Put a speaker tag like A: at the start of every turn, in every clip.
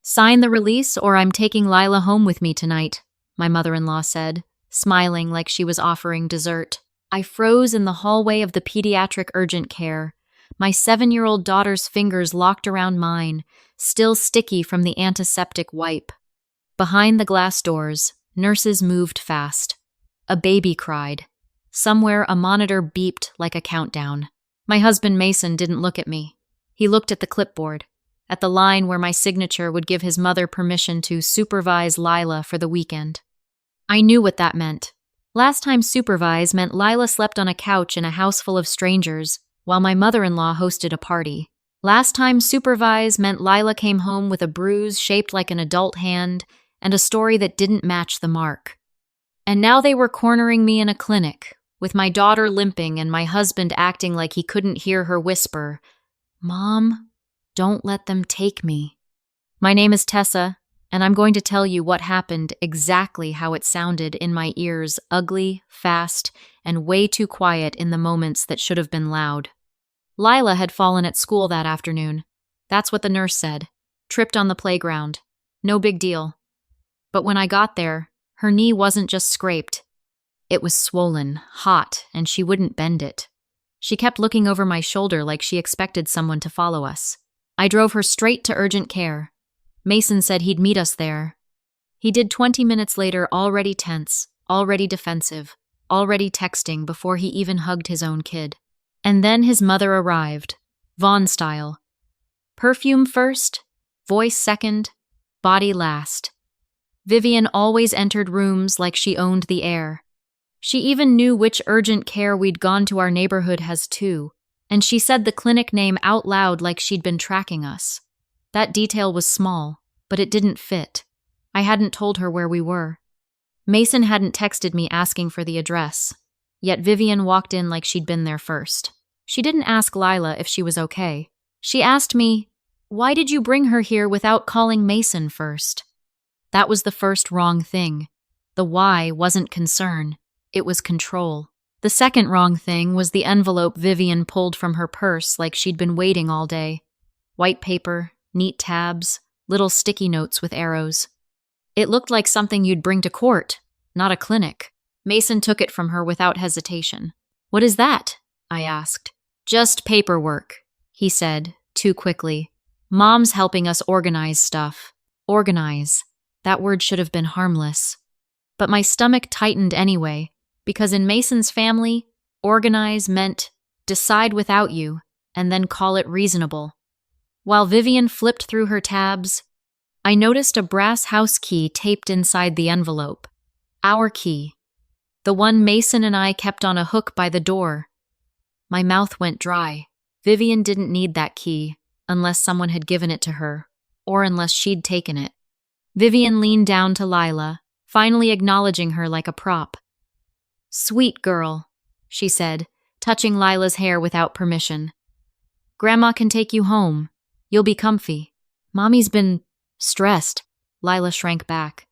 A: Sign the release or I'm taking Lila home with me tonight, my mother-in-law said, smiling like she was offering dessert. I froze in the hallway of the pediatric urgent care, my 7-year-old daughter's fingers locked around mine, still sticky from the antiseptic wipe. Behind the glass doors, nurses moved fast. A baby cried. Somewhere a monitor beeped like a countdown. My husband Mason didn't look at me. He looked at the clipboard, at the line where my signature would give his mother permission to supervise Lila for the weekend. I knew what that meant. Last time supervise meant Lila slept on a couch in a house full of strangers, while my mother-in-law hosted a party. Last time supervise meant Lila came home with a bruise shaped like an adult hand and a story that didn't match the mark. And now they were cornering me in a clinic, with my daughter limping and my husband acting like he couldn't hear her whisper, "Mom, don't let them take me." My name is Tessa, and I'm going to tell you what happened exactly how it sounded in my ears, ugly, fast, and way too quiet in the moments that should have been loud. Lila had fallen at school that afternoon. That's what the nurse said. Tripped on the playground. No big deal. But when I got there, her knee wasn't just scraped. It was swollen, hot, and she wouldn't bend it. She kept looking over my shoulder like she expected someone to follow us. I drove her straight to urgent care. Mason said he'd meet us there. He did 20 minutes later, already tense, already defensive, already texting before he even hugged his own kid. And then his mother arrived, Vaughn style. Perfume first, voice second, body last. Vivian always entered rooms like she owned the air. She even knew which urgent care we'd gone to our neighborhood has too, and she said the clinic name out loud like she'd been tracking us. That detail was small, but it didn't fit. I hadn't told her where we were. Mason hadn't texted me asking for the address, yet Vivian walked in like she'd been there first. She didn't ask Lila if she was okay. She asked me, "Why did you bring her here without calling Mason first?" That was the first wrong thing. The why wasn't concern. It was control. The second wrong thing was the envelope Vivian pulled from her purse like she'd been waiting all day. White paper, neat tabs, little sticky notes with arrows. It looked like something you'd bring to court, not a clinic. Mason took it from her without hesitation. "What is that?" I asked. "Just paperwork," he said, too quickly. "Mom's helping us organize stuff." Organize. That word should have been harmless. But my stomach tightened anyway, because in Mason's family, organize meant decide without you, and then call it reasonable. While Vivian flipped through her tabs, I noticed a brass house key taped inside the envelope. Our key. The one Mason and I kept on a hook by the door. My mouth went dry. Vivian didn't need that key, unless someone had given it to her, or unless she'd taken it. Vivian leaned down to Lila, finally acknowledging her like a prop. "Sweet girl," she said, touching Lila's hair without permission. "Grandma can take you home. You'll be comfy." "Mommy's been stressed." Lila shrank back.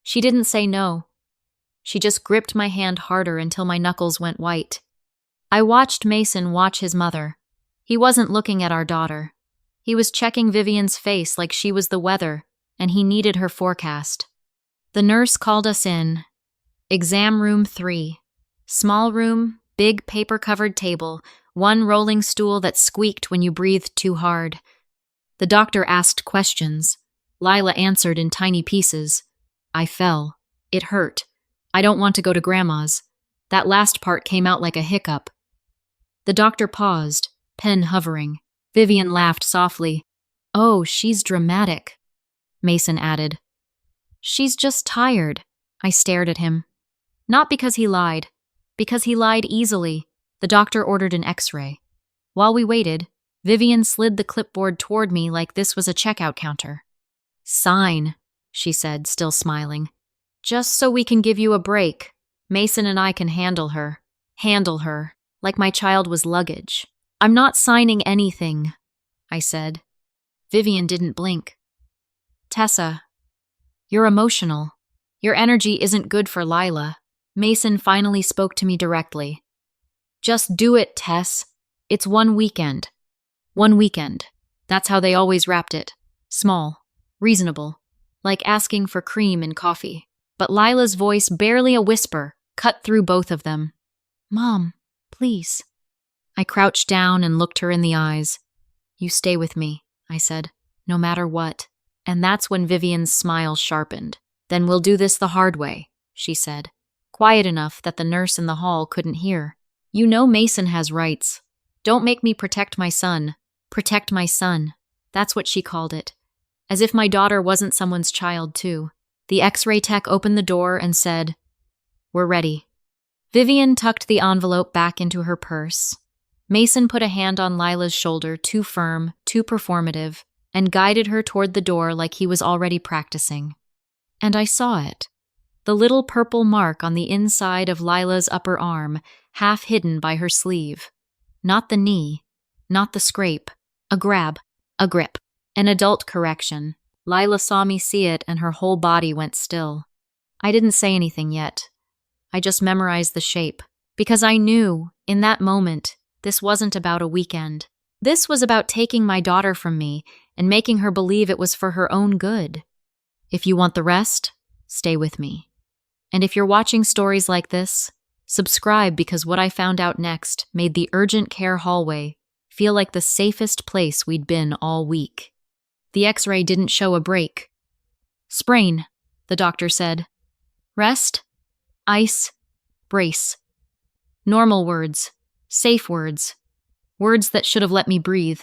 A: She didn't say no. She just gripped my hand harder until my knuckles went white. I watched Mason watch his mother. He wasn't looking at our daughter. He was checking Vivian's face like she was the weather, and he needed her forecast. The nurse called us in. Exam room 3. Small room, big paper-covered table, one rolling stool that squeaked when you breathed too hard. The doctor asked questions. Lila answered in tiny pieces. I fell. It hurt. I don't want to go to Grandma's. That last part came out like a hiccup. The doctor paused, pen hovering. Vivian laughed softly. "Oh, she's dramatic," Mason added. "She's just tired." I stared at him. Not because he lied. Because he lied easily. The doctor ordered an X-ray. While we waited, Vivian slid the clipboard toward me like this was a checkout counter. "Sign," she said, still smiling. "Just so we can give you a break. Mason and I can handle her. Handle her, like my child was luggage." "I'm not signing anything," I said. Vivian didn't blink. "Tessa, you're emotional. Your energy isn't good for Lila." Mason finally spoke to me directly. "Just do it, Tess. It's one weekend." One weekend. That's how they always wrapped it. Small. reasonable, like asking for cream in coffee. But Lila's voice, barely a whisper, cut through both of them. Mom, please. I crouched down and looked her in the eyes. You stay with me, I said, no matter what. And that's when Vivian's smile sharpened. Then we'll do this the hard way, she said, quiet enough that the nurse in the hall couldn't hear. You know Mason has rights. Don't make me protect my son. Protect my son. That's what she called it. As if my daughter wasn't someone's child, too. The X-ray tech opened the door and said, We're ready. Vivian tucked the envelope back into her purse. Mason put a hand on Lila's shoulder, too firm, too performative, and guided her toward the door like he was already practicing. And I saw it. The little purple mark on the inside of Lila's upper arm, half hidden by her sleeve. Not the knee, not the scrape. A grab, a grip, an adult correction. Lila saw me see it and her whole body went still. I didn't say anything yet. I just memorized the shape. Because I knew, in that moment, this wasn't about a weekend. This was about taking my daughter from me and making her believe it was for her own good. If you want the rest, stay with me. And if you're watching stories like this, subscribe because what I found out next made the urgent care hallway feel like the safest place we'd been all week. The X-ray didn't show a break. Sprain, the doctor said. Rest, ice, brace. Normal words, safe words, words that should have let me breathe.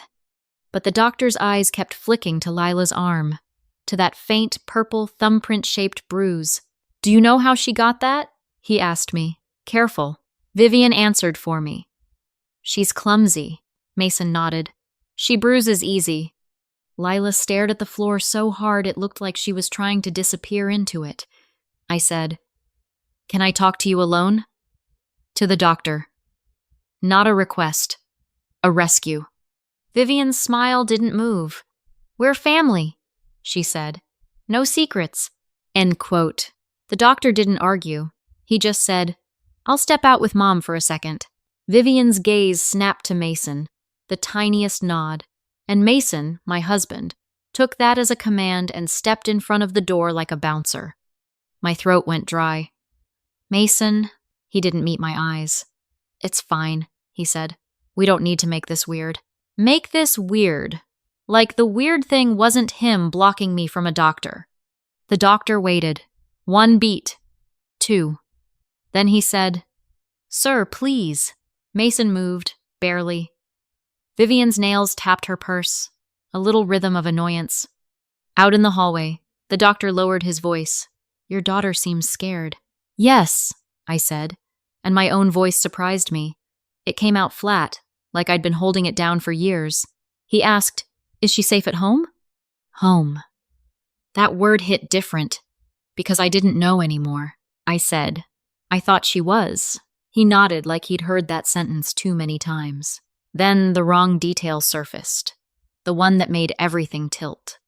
A: But the doctor's eyes kept flicking to Lila's arm, to that faint purple thumbprint-shaped bruise. Do you know how she got that? He asked me. Careful. Vivian answered for me. She's clumsy, Mason nodded. She bruises easy. Lila stared at the floor so hard it looked like she was trying to disappear into it. I said, Can I talk to you alone? To the doctor. Not a request. A rescue. Vivian's smile didn't move. We're family, she said. No secrets. End quote. The doctor didn't argue. He just said, I'll step out with Mom for a second. Vivian's gaze snapped to Mason, the tiniest nod. And Mason, my husband, took that as a command and stepped in front of the door like a bouncer. My throat went dry. Mason, he didn't meet my eyes. It's fine, he said. We don't need to make this weird. Make this weird. Like the weird thing wasn't him blocking me from a doctor. The doctor waited. 1 beat. 2. Then he said, Sir, please. Mason moved, barely. Vivian's nails tapped her purse, a little rhythm of annoyance. Out in the hallway, the doctor lowered his voice. Your daughter seems scared. Yes, I said, and my own voice surprised me. It came out flat, like I'd been holding it down for years. He asked, Is she safe at home? Home. That word hit different, because I didn't know anymore. I said, I thought she was. He nodded like he'd heard that sentence too many times. Then the wrong detail surfaced, the one that made everything tilt.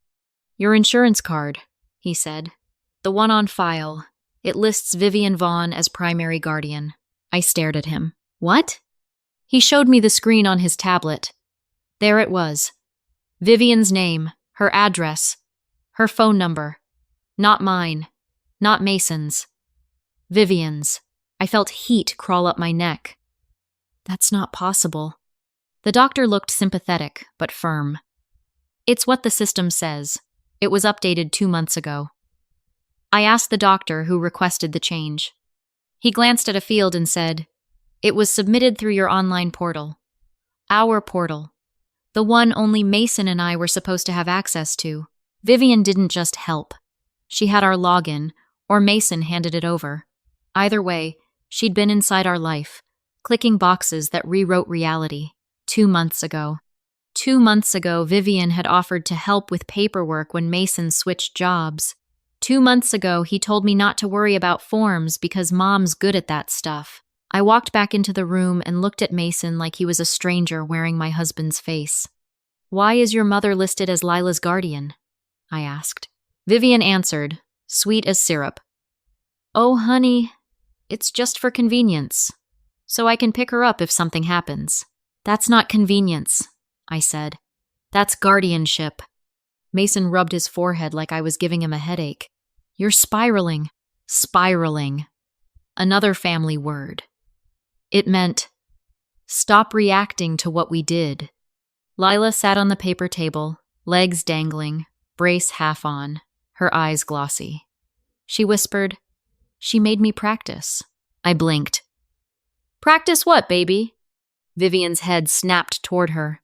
A: Your insurance card, he said. The one on file. It lists Vivian Vaughn as primary guardian. I stared at him. What? He showed me the screen on his tablet. There it was. Vivian's name, her address, her phone number. Not mine. Not Mason's. Vivian's. I felt heat crawl up my neck. That's not possible. The doctor looked sympathetic, but firm. It's what the system says. It was updated 2 months ago. I asked the doctor who requested the change. He glanced at a field and said, It was submitted through your online portal. Our portal. The one only Mason and I were supposed to have access to. Vivian didn't just help. She had our login, or Mason handed it over. Either way, she'd been inside our life, clicking boxes that rewrote reality. 2 months ago. 2 months ago, Vivian had offered to help with paperwork when Mason switched jobs. 2 months ago, he told me not to worry about forms because Mom's good at that stuff. I walked back into the room and looked at Mason like he was a stranger wearing my husband's face. Why is your mother listed as Lila's guardian? I asked. Vivian answered, sweet as syrup. Oh, honey, it's just for convenience, so I can pick her up if something happens. That's not convenience, I said. That's guardianship. Mason rubbed his forehead like I was giving him a headache. You're spiraling. Spiraling. Another family word. It meant, stop reacting to what we did. Lila sat on the paper table, legs dangling, brace half on, her eyes glossy. She whispered, she made me practice. I blinked. Practice what, baby? Vivian's head snapped toward her.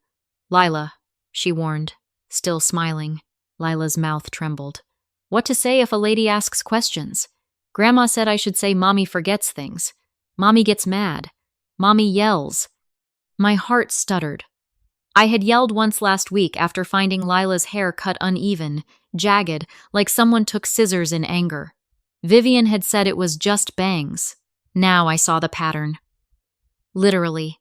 A: Lila, she warned, still smiling. Lila's mouth trembled. What to say if a lady asks questions? Grandma said I should say Mommy forgets things. Mommy gets mad. Mommy yells. My heart stuttered. I had yelled once last week after finding Lila's hair cut uneven, jagged, like someone took scissors in anger. Vivian had said it was just bangs. Now I saw the pattern. Literally.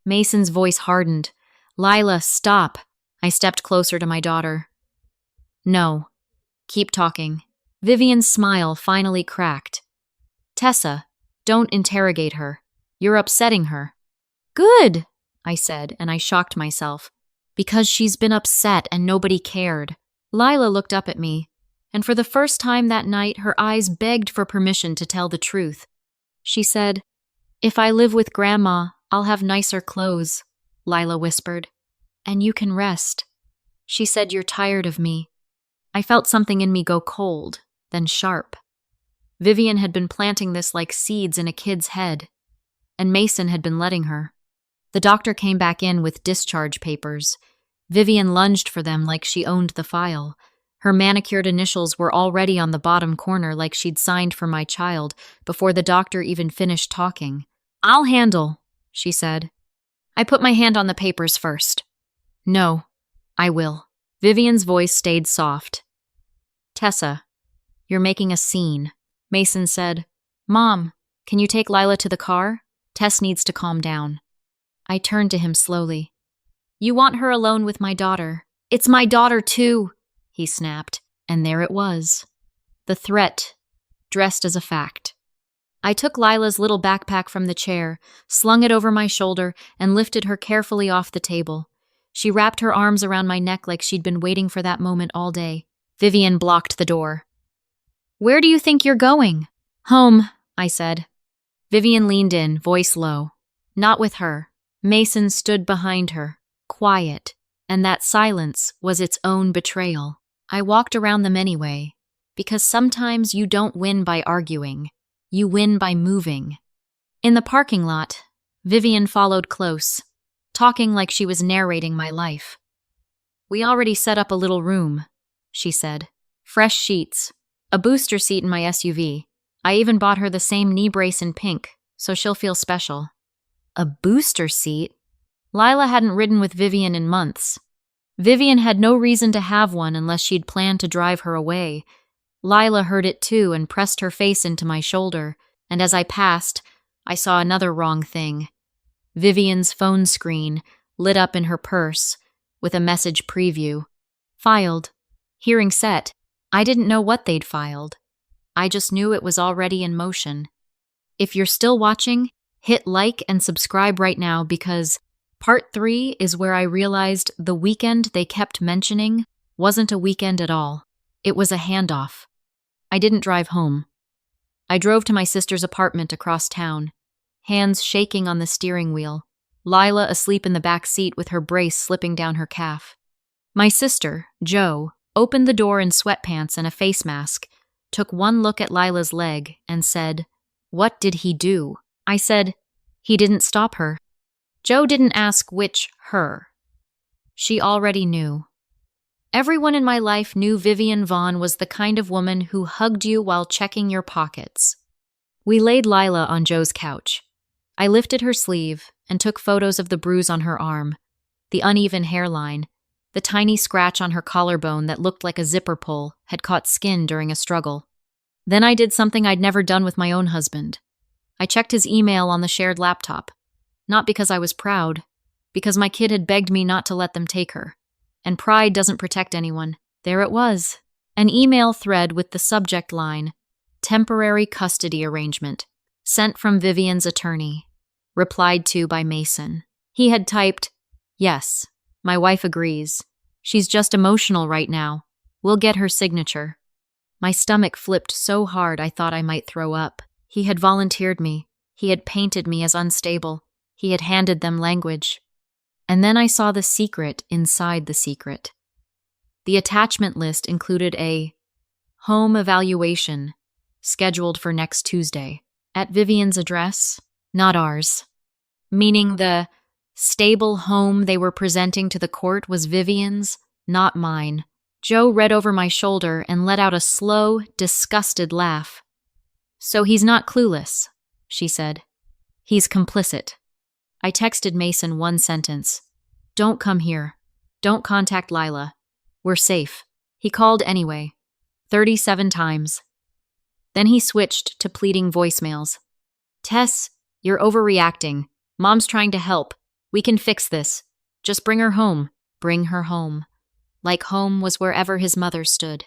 A: Mason's voice hardened. Lila, stop. I stepped closer to my daughter. No. Keep talking. Vivian's smile finally cracked. Tessa, don't interrogate her. You're upsetting her. Good, I said, and I shocked myself. Because she's been upset and nobody cared. Lila looked up at me, and for the first time that night, her eyes begged for permission to tell the truth. She said, if I live with Grandma, I'll have nicer clothes, Lila whispered. And you can rest. She said you're tired of me. I felt something in me go cold, then sharp. Vivian had been planting this like seeds in a kid's head, and Mason had been letting her. The doctor came back in with discharge papers. Vivian lunged for them like she owned the file. Her manicured initials were already on the bottom corner like she'd signed for my child before the doctor even finished talking. I'll handle, she said. I put my hand on the papers first. No, I will. Vivian's voice stayed soft. Tessa, you're making a scene. Mason said, Mom, can you take Lila to the car? Tess needs to calm down. I turned to him slowly. You want her alone with my daughter. It's my daughter too, he snapped, and there it was. The threat, dressed as a fact. I took Lila's little backpack from the chair, slung it over my shoulder, and lifted her carefully off the table. She wrapped her arms around my neck like she'd been waiting for that moment all day. Vivian blocked the door. Where do you think you're going? Home, I said. Vivian leaned in, voice low. Not with her. Mason stood behind her, quiet, and that silence was its own betrayal. I walked around them anyway, because sometimes you don't win by arguing. You win by moving. In the parking lot, Vivian followed close, talking like she was narrating my life. We already set up a little room, she said. Fresh sheets, a booster seat in my SUV. I even bought her the same knee brace in pink, so she'll feel special. A booster seat? Lila hadn't ridden with Vivian in months. Vivian had no reason to have one unless she'd planned to drive her away. Lila heard it too and pressed her face into my shoulder, and as I passed, I saw another wrong thing. Vivian's phone screen lit up in her purse with a message preview. Filed. Hearing set. I didn't know what they'd filed. I just knew it was already in motion. If you're still watching, hit like and subscribe right now because Part 3 is where I realized the weekend they kept mentioning wasn't a weekend at all. It was a handoff. I didn't drive home. I drove to my sister's apartment across town, hands shaking on the steering wheel, Lila asleep in the back seat with her brace slipping down her calf. My sister, Jo, opened the door in sweatpants and a face mask, took one look at Lila's leg, and said, "What did he do?" I said, "He didn't stop her." Jo didn't ask which her. She already knew. Everyone in my life knew Vivian Vaughn was the kind of woman who hugged you while checking your pockets. We laid Lila on Jo's couch. I lifted her sleeve and took photos of the bruise on her arm, the uneven hairline, the tiny scratch on her collarbone that looked like a zipper pull had caught skin during a struggle. Then I did something I'd never done with my own husband. I checked his email on the shared laptop. Not because I was proud, because my kid had begged me not to let them take her. And pride doesn't protect anyone. There it was. An email thread with the subject line, "Temporary custody arrangement," sent from Vivian's attorney, replied to by Mason. He had typed, "Yes, my wife agrees. She's just emotional right now. We'll get her signature. My stomach flipped so hard I thought I might throw up. He had volunteered me. He had painted me as unstable. He had handed them language. And then I saw the secret inside the secret. The attachment list included a home evaluation scheduled for next Tuesday at Vivian's address, not ours. Meaning the stable home they were presenting to the court was Vivian's, not mine. Joe read over my shoulder and let out a slow, disgusted laugh. So he's not clueless, she said. He's complicit. I texted Mason one sentence. Don't come here. Don't contact Lila. We're safe. He called anyway. 37 times. Then he switched to pleading voicemails. Tess, you're overreacting. Mom's trying to help. We can fix this. Just bring her home. Bring her home. Like home was wherever his mother stood.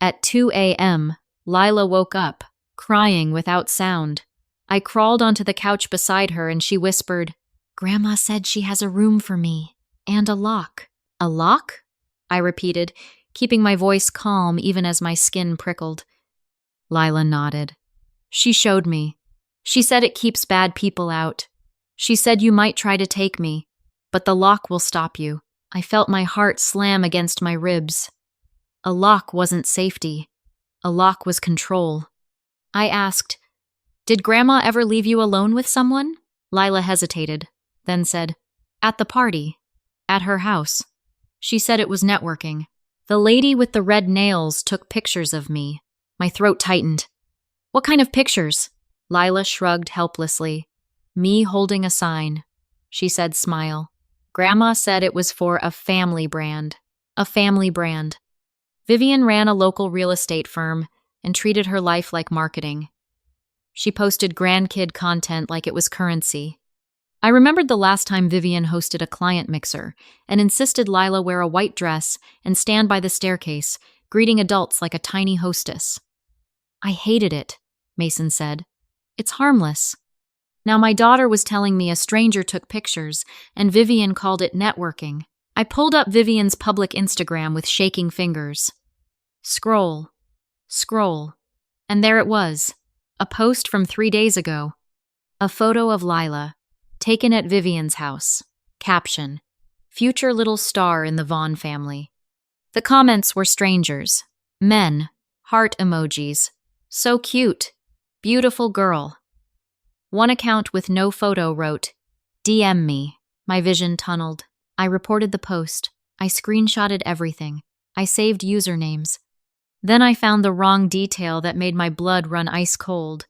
A: At 2 a.m., Lila woke up, crying without sound. I crawled onto the couch beside her and she whispered, Grandma said she has a room for me. And a lock. A lock? I repeated, keeping my voice calm even as my skin prickled. Lila nodded. She showed me. She said it keeps bad people out. She said you might try to take me, but the lock will stop you. I felt my heart slam against my ribs. A lock wasn't safety. A lock was control. I asked, Did Grandma ever leave you alone with someone? Lila hesitated, then said, At the party. At her house. She said it was networking. The lady with the red nails took pictures of me. My throat tightened. What kind of pictures? Lila shrugged helplessly. Me holding a sign. She said, smile. Grandma said it was for a family brand. A family brand. Vivian ran a local real estate firm and treated her life like marketing. She posted grandkid content like it was currency. I remembered the last time Vivian hosted a client mixer and insisted Lila wear a white dress and stand by the staircase, greeting adults like a tiny hostess. I hated it, Mason said. It's harmless. Now my daughter was telling me a stranger took pictures and Vivian called it networking. I pulled up Vivian's public Instagram with shaking fingers. Scroll. Scroll. And there it was. A post from 3 days ago. A photo of Lila. Taken at Vivian's house. Caption. Future little star in the Vaughn family. The comments were strangers. Men. Heart emojis. So cute. Beautiful girl. One account with no photo wrote, DM me. My vision tunneled. I reported the post. I screenshotted everything. I saved usernames. Then I found the wrong detail that made my blood run ice cold.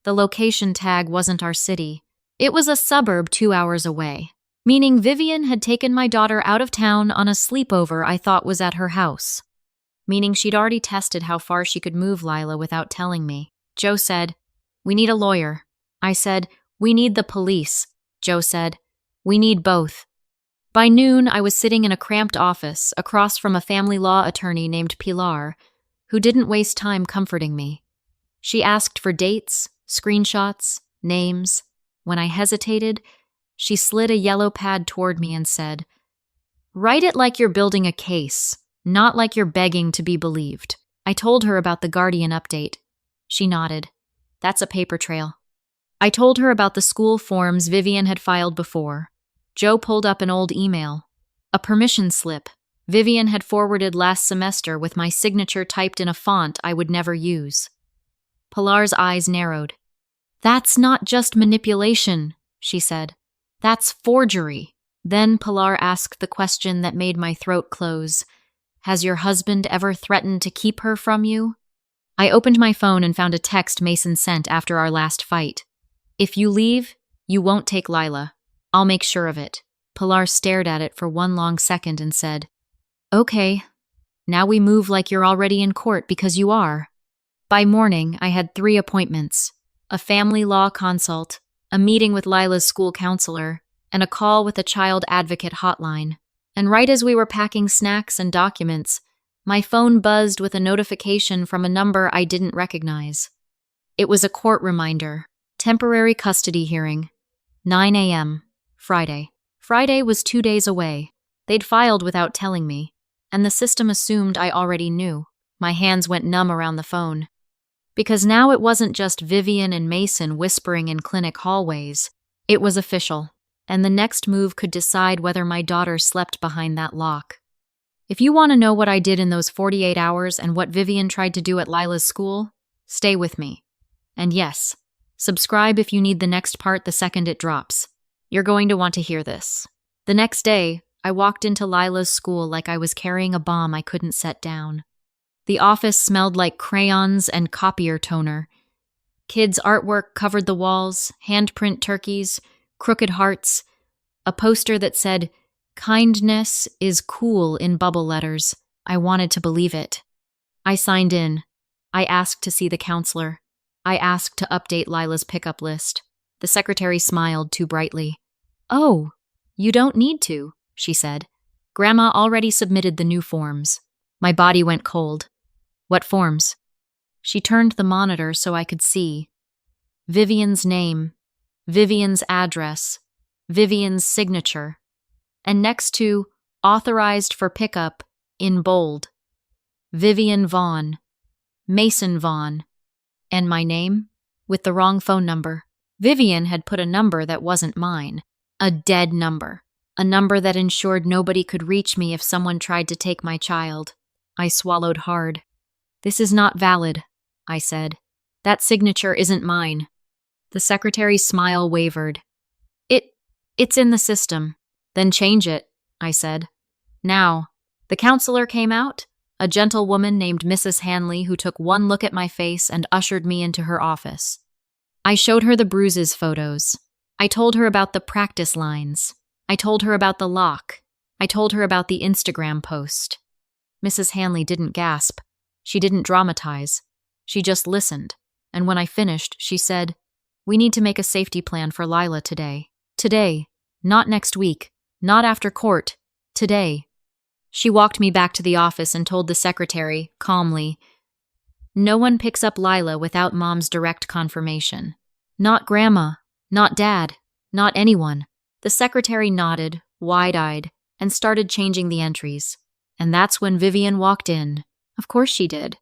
A: The location tag wasn't our city. It was a suburb 2 hours away, meaning Vivian had taken my daughter out of town on a sleepover I thought was at her house. Meaning she'd already tested how far she could move Lila without telling me. Joe said, We need a lawyer. I said, We need the police. Joe said, We need both. By noon, I was sitting in a cramped office across from a family law attorney named Pilar, who didn't waste time comforting me. She asked for dates, screenshots, names. When I hesitated, she slid a yellow pad toward me and said, Write it like you're building a case, not like you're begging to be believed. I told her about the Guardian update. She nodded. That's a paper trail. I told her about the school forms Vivian had filed before. Joe pulled up an old email. A permission slip Vivian had forwarded last semester with my signature typed in a font I would never use. Pilar's eyes narrowed. That's not just manipulation, she said. That's forgery. Then Pilar asked the question that made my throat close. Has your husband ever threatened to keep her from you? I opened my phone and found a text Mason sent after our last fight. If you leave, you won't take Lila. I'll make sure of it. Pilar stared at it for one long second and said, Okay, now we move like you're already in court because you are. By morning, I had 3 appointments. A family law consult, a meeting with Lila's school counselor, and a call with a child advocate hotline. And right as we were packing snacks and documents, my phone buzzed with a notification from a number I didn't recognize. It was a court reminder. Temporary custody hearing. 9 a.m. Friday. Friday was 2 days away. They'd filed without telling me, and the system assumed I already knew. My hands went numb around the phone. Because now it wasn't just Vivian and Mason whispering in clinic hallways. It was official, and the next move could decide whether my daughter slept behind that lock. If you want to know what I did in those 48 hours and what Vivian tried to do at Lila's school, stay with me. And yes, subscribe if you need the next part the second it drops. You're going to want to hear this. The next day, I walked into Lila's school like I was carrying a bomb I couldn't set down. The office smelled like crayons and copier toner. Kids' artwork covered the walls, handprint turkeys, crooked hearts, a poster that said, "Kindness is cool" in bubble letters. I wanted to believe it. I signed in. I asked to see the counselor. I asked to update Lila's pickup list. The secretary smiled too brightly. "Oh, you don't need to," she said. "Grandma already submitted the new forms." My body went cold. "What forms?" She turned the monitor so I could see. Vivian's name, Vivian's address, Vivian's signature, and next to "authorized for pickup" in bold, Vivian Vaughn, Mason Vaughn, and my name with the wrong phone number. Vivian had put a number that wasn't mine, a dead number, a number that ensured nobody could reach me if someone tried to take my child. I swallowed hard. "This is not valid," I said. "That signature isn't mine." The secretary's smile wavered. It's in the system." "Then change it," I said. "Now." The counselor came out, a gentle woman named Mrs. Hanley who took one look at my face and ushered me into her office. I showed her the bruises photos. I told her about the practice lines. I told her about the lock. I told her about the Instagram post. Mrs. Hanley didn't gasp. She didn't dramatize. She just listened, and when I finished, she said, "We need to make a safety plan for Lila today. Today, not next week, not after court. Today." She walked me back to the office and told the secretary, calmly, "No one picks up Lila without Mom's direct confirmation. Not Grandma, not Dad, not anyone." The secretary nodded, wide-eyed, and started changing the entries. And that's when Vivian walked in. Of course she did.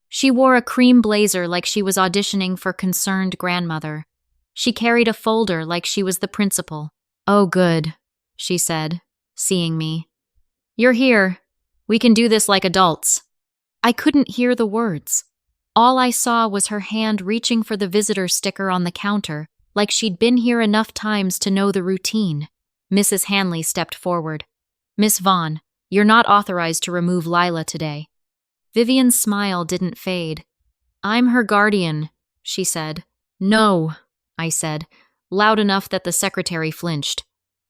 A: She wore a cream blazer like she was auditioning for Concerned Grandmother. She carried a folder like she was the principal. "Oh, good," she said, seeing me. "You're here. We can do this like adults." I couldn't hear the words. All I saw was her hand reaching for the visitor sticker on the counter, like she'd been here enough times to know the routine. Mrs. Hanley stepped forward. "Miss Vaughn, you're not authorized to remove Lila today." Vivian's smile didn't fade. "I'm her guardian," she said. "No," I said, loud enough that the secretary flinched.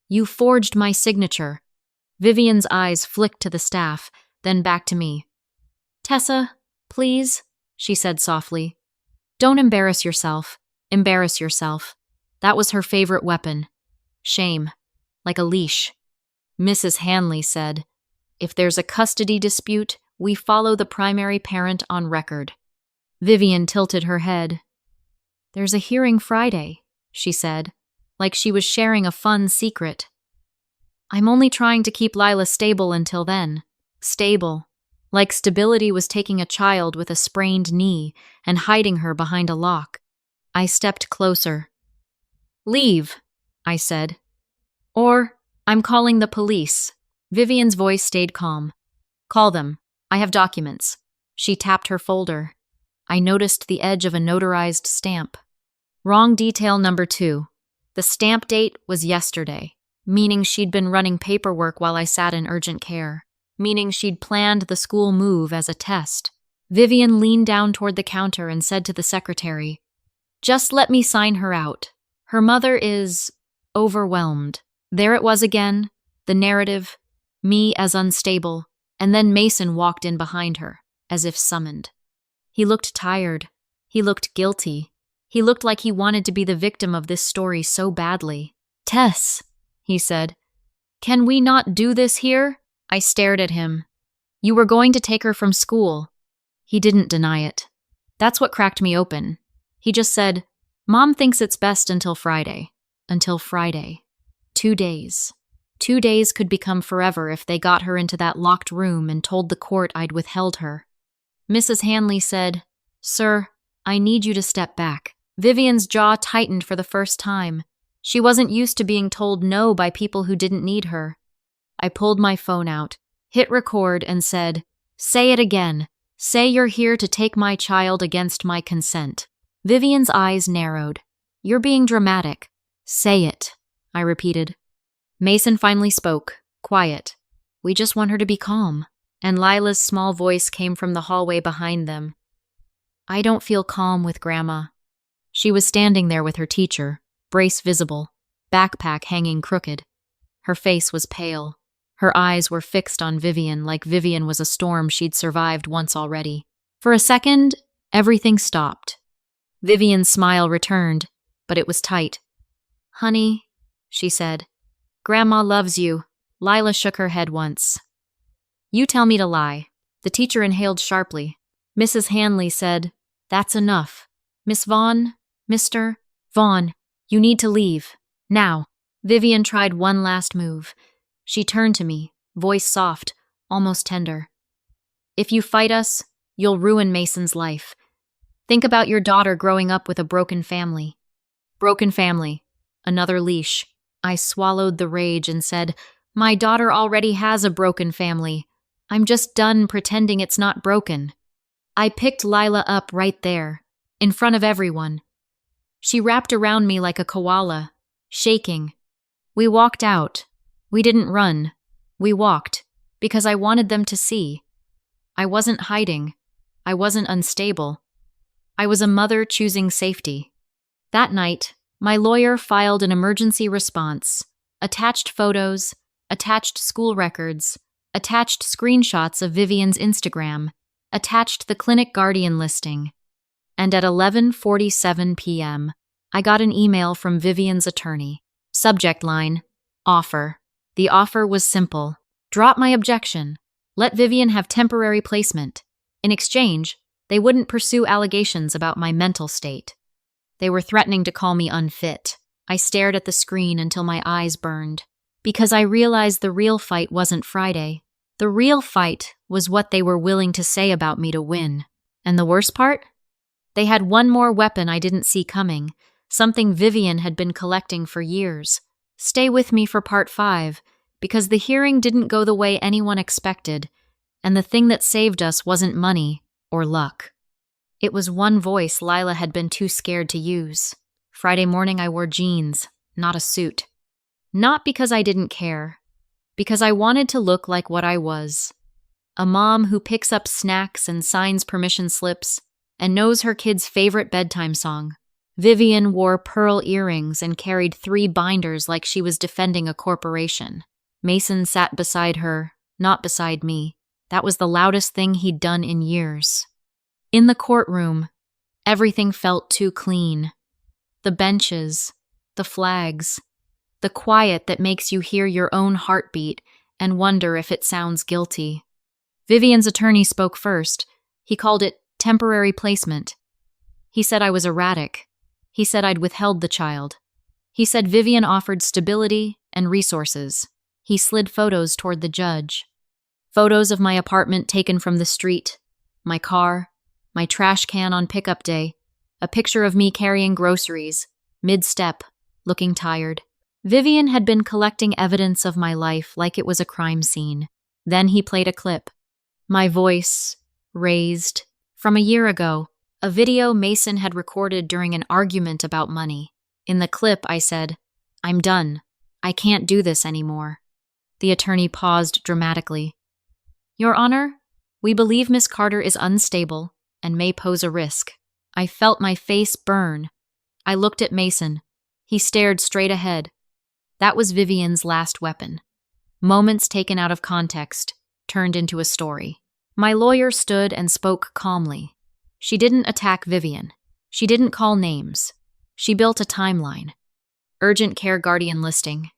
A: "You forged my signature." Vivian's eyes flicked to the staff, then back to me. "Tessa, please," she said softly. "Don't embarrass yourself. Embarrass yourself." That was her favorite weapon. Shame. Like a leash. Mrs. Hanley said, "If there's a custody dispute, we follow the primary parent on record." Vivian tilted her head. "There's a hearing Friday," she said, like she was sharing a fun secret. "I'm only trying to keep Lila stable until then." Stable. Like stability was taking a child with a sprained knee and hiding her behind a lock. I stepped closer. "Leave," I said. "Or, I'm calling the police." Vivian's voice stayed calm. "Call them. I have documents." She tapped her folder. I noticed the edge of a notarized stamp. Wrong detail number 2. The stamp date was yesterday, meaning she'd been running paperwork while I sat in urgent care, meaning she'd planned the school move as a test. Vivian leaned down toward the counter and said to the secretary, "Just let me sign her out. Her mother is overwhelmed." There it was again, the narrative, me as unstable, and then Mason walked in behind her, as if summoned. He looked tired. He looked guilty. He looked like he wanted to be the victim of this story so badly. "Tess," he said, "can we not do this here?" I stared at him. "You were going to take her from school." He didn't deny it. That's what cracked me open. He just said, "Mom thinks it's best until Friday." Until Friday. 2 days. 2 days could become forever if they got her into that locked room and told the court I'd withheld her. Mrs. Hanley said, "Sir, I need you to step back." Vivian's jaw tightened for the first time. She wasn't used to being told no by people who didn't need her. I pulled my phone out, hit record, and said, "Say it again. Say you're here to take my child against my consent." Vivian's eyes narrowed. "You're being dramatic." "Say it," I repeated. Mason finally spoke, quiet. "We just want her to be calm." And Lila's small voice came from the hallway behind them. "I don't feel calm with Grandma." She was standing there with her teacher, brace visible, backpack hanging crooked. Her face was pale. Her eyes were fixed on Vivian like Vivian was a storm she'd survived once already. For a second, everything stopped. Vivian's smile returned, but it was tight. "Honey," she said, "Grandma loves you." Lila shook her head once. "You tell me to lie." The teacher inhaled sharply. Mrs. Hanley said, "That's enough. Miss Vaughn, Mr. Vaughn, you need to leave. Now." Vivian tried one last move. She turned to me, voice soft, almost tender. "If you fight us, you'll ruin Mason's life. Think about your daughter growing up with a broken family." Broken family. Another leash. I swallowed the rage and said, "My daughter already has a broken family. I'm just done pretending it's not broken." I picked Lila up right there, in front of everyone. She wrapped around me like a koala, shaking. We walked out. We didn't run. We walked, because I wanted them to see. I wasn't hiding. I wasn't unstable. I was a mother choosing safety. That night, my lawyer filed an emergency response, attached photos, attached school records, attached screenshots of Vivian's Instagram, attached the clinic guardian listing. And at 11:47 p.m., I got an email from Vivian's attorney. Subject line, offer. The offer was simple. Drop my objection. Let Vivian have temporary placement. In exchange, they wouldn't pursue allegations about my mental state. They were threatening to call me unfit. I stared at the screen until my eyes burned. Because I realized the real fight wasn't Friday. The real fight was what they were willing to say about me to win. And the worst part? They had one more weapon I didn't see coming, something Vivian had been collecting for years. Stay with me for part 5, because the hearing didn't go the way anyone expected, and the thing that saved us wasn't money or luck. It was one voice Lila had been too scared to use. Friday morning I wore jeans, not a suit. Not because I didn't care, because I wanted to look like what I was. A mom who picks up snacks and signs permission slips and knows her kid's favorite bedtime song. Vivian wore pearl earrings and carried 3 binders like she was defending a corporation. Mason sat beside her, not beside me. That was the loudest thing he'd done in years. In the courtroom, everything felt too clean. The benches, the flags, the quiet that makes you hear your own heartbeat and wonder if it sounds guilty. Vivian's attorney spoke first. He called it temporary placement. He said I was erratic. He said I'd withheld the child. He said Vivian offered stability and resources. He slid photos toward the judge. Photos of my apartment taken from the street, my car, my trash can on pickup day, a picture of me carrying groceries, mid-step, looking tired. Vivian had been collecting evidence of my life like it was a crime scene. Then he played a clip. My voice, raised, from a year ago, a video Mason had recorded during an argument about money. In the clip, I said, "I'm done. I can't do this anymore." The attorney paused dramatically. "Your Honor, we believe Miss Carter is unstable and may pose a risk." I felt my face burn. I looked at Mason. He stared straight ahead. That was Vivian's last weapon. Moments taken out of context, turned into a story. My lawyer stood and spoke calmly. She didn't attack Vivian. She didn't call names. She built a timeline. Urgent care guardian listing.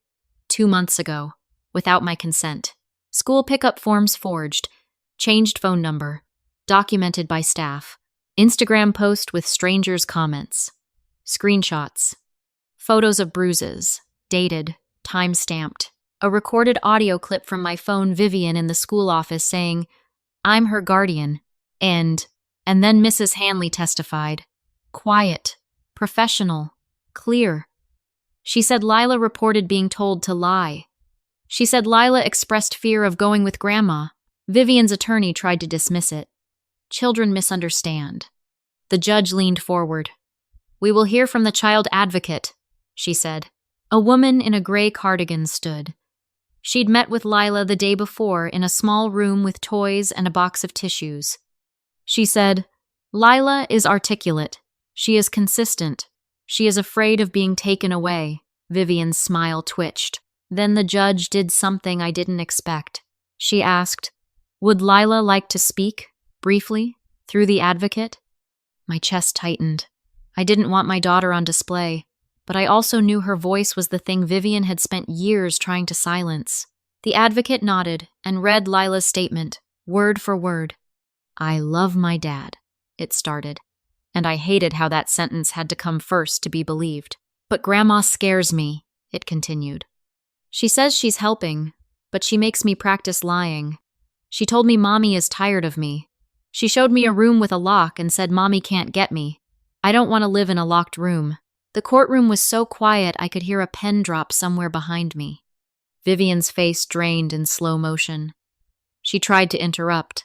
A: 2 months ago, without my consent. School pickup forms forged. Changed phone number. Documented by staff. Instagram post with strangers' comments. Screenshots. Photos of bruises. Dated. Time-stamped. A recorded audio clip from my phone Vivian in the school office saying, "I'm her guardian," and and then Mrs. Hanley testified. Quiet, professional, clear. She said Lila reported being told to lie. She said Lila expressed fear of going with Grandma. Vivian's attorney tried to dismiss it. Children misunderstand. The judge leaned forward. "We will hear from the child advocate," she said. A woman in a gray cardigan stood. She'd met with Lila the day before in a small room with toys and a box of tissues. She said, "Lila is articulate. She is consistent. She is afraid of being taken away." Vivian's smile twitched. Then the judge did something I didn't expect. She asked, "Would Lila like to speak, briefly, through the advocate?" My chest tightened. I didn't want my daughter on display, but I also knew her voice was the thing Vivian had spent years trying to silence. The advocate nodded and read Lila's statement, word for word. "I love my dad," it started, and I hated how that sentence had to come first to be believed. "But Grandma scares me," it continued. "She says she's helping, but she makes me practice lying. She told me Mommy is tired of me. She showed me a room with a lock and said Mommy can't get me. I don't want to live in a locked room." The courtroom was so quiet I could hear a pen drop somewhere behind me. Vivian's face drained in slow motion. She tried to interrupt.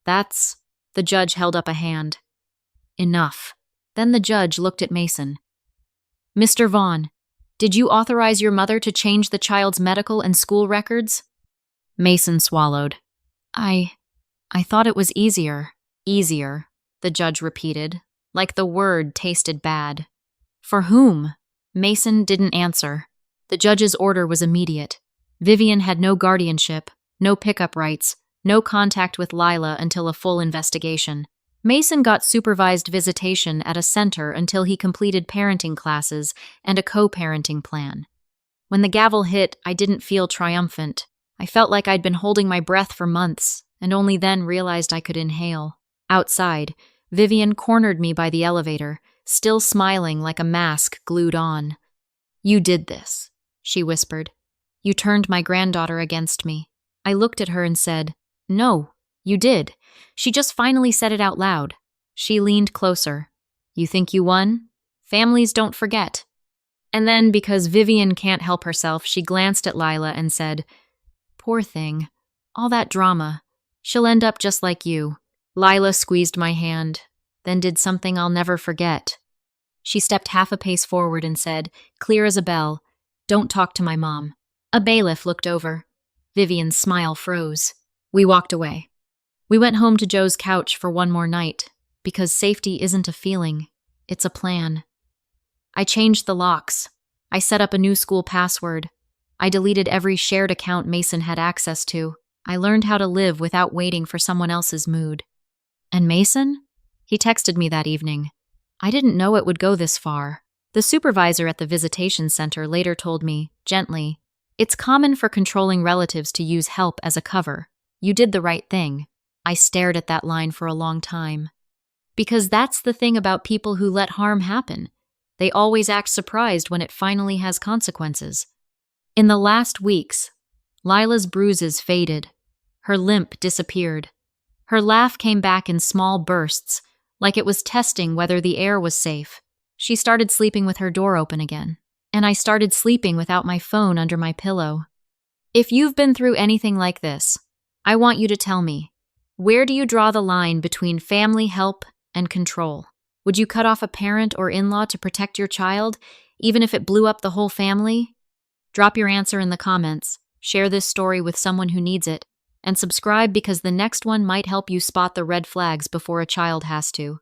A: The judge held up a hand. "Enough." Then the judge looked at Mason. "Mr. Vaughn, did you authorize your mother to change the child's medical and school records?" Mason swallowed. I thought it was easier." "Easier," the judge repeated, like the word tasted bad. "For whom?" Mason didn't answer. The judge's order was immediate. Vivian had no guardianship, no pickup rights, no contact with Lila until a full investigation. Mason got supervised visitation at a center until he completed parenting classes and a co-parenting plan. When the gavel hit, I didn't feel triumphant. I felt like I'd been holding my breath for months, and only then realized I could inhale. Outside, Vivian cornered me by the elevator, still smiling like a mask glued on. "You did this," she whispered. "You turned my granddaughter against me." I looked at her and said, "No, you did." She just finally said it out loud. She leaned closer. "You think you won? Families don't forget." And then, because Vivian can't help herself, she glanced at Lila and said, "Poor thing. All that drama. She'll end up just like you." Lila squeezed my hand, then did something I'll never forget. She stepped half a pace forward and said, clear as a bell, "Don't talk to my mom." A bailiff looked over. Vivian's smile froze. We walked away. We went home to Joe's couch for one more night, because safety isn't a feeling, it's a plan. I changed the locks. I set up a new school password. I deleted every shared account Mason had access to. I learned how to live without waiting for someone else's mood. And Mason? He texted me that evening. I didn't know it would go this far. The supervisor at the visitation center later told me, gently, "It's common for controlling relatives to use help as a cover. You did the right thing." I stared at that line for a long time. Because that's the thing about people who let harm happen. They always act surprised when it finally has consequences. In the last weeks, Lila's bruises faded. Her limp disappeared. Her laugh came back in small bursts, like it was testing whether the air was safe. She started sleeping with her door open again, and I started sleeping without my phone under my pillow. If you've been through anything like this, I want you to tell me, where do you draw the line between family help and control? Would you cut off a parent or in-law to protect your child, even if it blew up the whole family? Drop your answer in the comments, share this story with someone who needs it, and subscribe because the next one might help you spot the red flags before a child has to.